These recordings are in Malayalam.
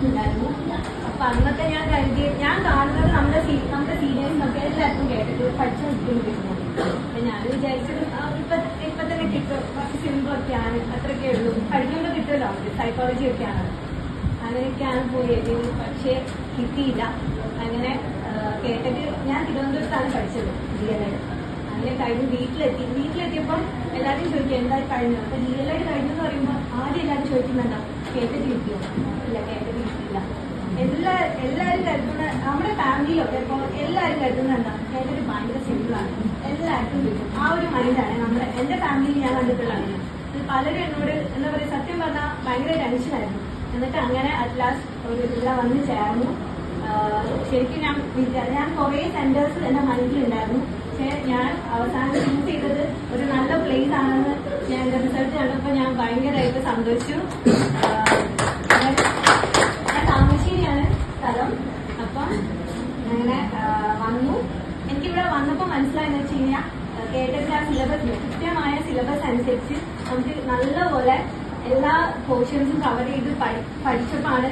ഉണ്ടായിരുന്നു. അപ്പൊ അന്നൊക്കെ ഞാൻ കാണുന്നത് നമ്മുടെ സീനിയേഴ്സിനൊക്കെ എല്ലാവർക്കും കേട്ടിട്ട് പഠിച്ചു നിൽക്കുന്നുണ്ടായിരുന്നു. അപ്പൊ ഞാൻ വിചാരിച്ചത് ഇപ്പൊ തന്നെ കിട്ടും, കുറച്ച് സിമ്പിളൊക്കെയാണ്, അത്രയൊക്കെ ഉള്ളൂ, പഠിക്കുമ്പോൾ കിട്ടുമല്ലോ സൈക്കോളജി ഒക്കെയാണ്. അങ്ങനെയൊക്കെയാണ് പോയത്. പക്ഷെ കിട്ടിയില്ല. അങ്ങനെ കേട്ടിട്ട് ഞാൻ തിരുവനന്തപുരത്താണ് പഠിച്ചത് DLED. അങ്ങനെ കഴിഞ്ഞ് വീട്ടിലെത്തിയപ്പം എല്ലാവരും ചോദിക്കും എന്തായാലും കഴിഞ്ഞു. അപ്പൊ DLED കഴിഞ്ഞു എന്ന് പറയുമ്പോൾ ആദ്യം എല്ലാവരും ചോദിക്കുന്നുണ്ടോ കേട്ടിട്ട് കിട്ടിയോ? ഇല്ല, കേട്ടിട്ട് കിട്ടിയില്ല. എല്ലാവരും കരുതുന്ന നമ്മുടെ ഫാമിലിയിലൊക്കെ ഇപ്പോൾ എല്ലാവരും കരുതുന്നുണ്ടോ കേട്ടിട്ട് ഭയങ്കര സിമ്പിളാണ്, എല്ലാവർക്കും കിട്ടും. ആ ഒരു മൈൻഡാണ് എന്റെ ഫാമിലിയിൽ ഞാൻ കണ്ടിട്ടുള്ളത്. പലരും എന്നോട് എന്താ പറയുക, സത്യം പറഞ്ഞാൽ ഭയങ്കര ടെൻഷനായിരുന്നു. എന്നിട്ട് അങ്ങനെ അറ്റ് ലാസ്റ്റ് ഒരു ഇവിടെ വന്ന് ചേർന്നു. ശരിക്കും ഞാൻ കുറേ സെന്റേഴ്സ് എന്റെ മനസ്സിലുണ്ടായിരുന്നു. പക്ഷെ ഞാൻ അവസാനം ചൂസ് ചെയ്തത് ഒരു നല്ല പ്ലേസ് ആണെന്ന് ഞാൻ എന്റെ റിസൾട്ട് കണ്ടപ്പോൾ ഞാൻ ഭയങ്കരമായിട്ട് സന്തോഷിച്ചു. ഞാൻ താമരശ്ശേരിയാണ് സ്ഥലം. അപ്പം അങ്ങനെ വന്നു. എനിക്കിവിടെ വന്നപ്പോൾ മനസ്സിലായെന്ന് വെച്ച് കഴിഞ്ഞാൽ കേട്ടിട്ട് ആ സിലബസ്, കൃത്യമായ സിലബസ് അനുസരിച്ച് നമുക്ക് നല്ലപോലെ എല്ലാ പോർഷൻസും കവർ ചെയ്ത് പഠിച്ചപ്പോഴാണ്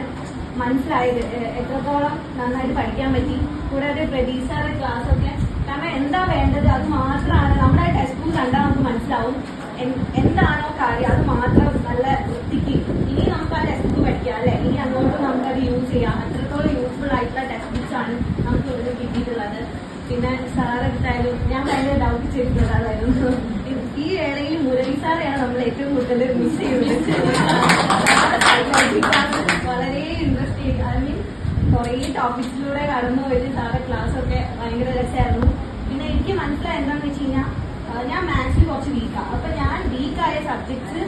മനസ്സിലായത് എത്രത്തോളം നന്നായിട്ട് പഠിക്കാൻ പറ്റി. കൂടാതെ പ്രദീപ് സാറിന്റെ ക്ലാസ് ഒക്കെ, കാരണം എന്താ വേണ്ടത് അത് മാത്രമാണ്. നമ്മുടെ ടെക്സ്റ്റ് ബുക്ക് കണ്ടാൽ നമുക്ക് മനസ്സിലാവും എന്താണോ കാര്യം, അത് മാത്രം നല്ല വൃത്തിക്ക് ഇനി നമുക്ക് ആ ടെക്സ്റ്റ് ബുക്ക് പഠിക്കാം അല്ലെ, ഇനി അങ്ങോട്ട് നമുക്കത് യൂസ് ചെയ്യാം. അത്രത്തോളം യൂസ്ഫുൾ ആയിട്ടുള്ള ടെക്സ്റ്റ് ബുക്സ് ആണ് നമുക്ക് ഇവിടെ കിട്ടിയിട്ടുള്ളത്. പിന്നെ സാറെടുത്തായാലും ഞാൻ ഭയങ്കര ഡൗട്ട് ചെയ്തിട്ടുള്ള ആളായിരുന്നു. ഈ വേളയിൽ മുരളി സാറെയാണ് നമ്മൾ ഏറ്റവും കൂടുതൽ മിസ് ചെയ്യുന്നത്. വളരെ ഇൻട്രസ്റ്റിംഗ്, ഐ മീൻ കുറേ ടോപ്പിക്സിലൂടെ കടന്നു പോയിട്ട് സാറെ ക്ലാസ് ഒക്കെ ഭയങ്കര രസമായിരുന്നു. പിന്നെ എനിക്ക് മനസ്സിലായത് എന്താണെന്ന് വെച്ച് കഴിഞ്ഞാൽ ഞാൻ മാത്സിൽ കുറച്ച് വീക്കാണ്. അപ്പൊ ഞാൻ വീക്കായ സബ്ജക്ട്സ്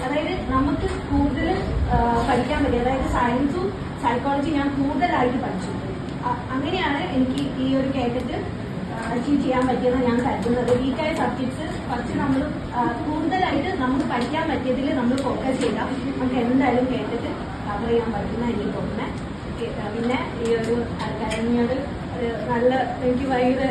അതായത് നമുക്ക് കൂടുതൽ പഠിക്കാൻ പറ്റും. അതായത് സയൻസും സൈക്കോളജി ഞാൻ കൂടുതലായിട്ട് പഠിച്ചു. അങ്ങനെയാണ് എനിക്ക് ഈ ഒരു കേട്ടിട്ട് അച്ചീവ് ചെയ്യാൻ പറ്റിയെന്ന് ഞാൻ കരുതുന്നത്. വീക്കായ സബ്ജക്ട്സ് കുറച്ച് നമ്മൾ കൂടുതലായിട്ട് നമുക്ക് പഠിക്കാൻ പറ്റിയതിൽ നമ്മൾ ഫോക്കസ് ചെയ്താൽ നമുക്ക് എന്തായാലും കേട്ടിട്ട് കവർ ചെയ്യാൻ പറ്റുന്ന എനിക്ക് തോന്നുന്നത്. പിന്നെ ഈ ഒരു അക്കാദമിയോട് നല്ല എനിക്ക് ഭയങ്കര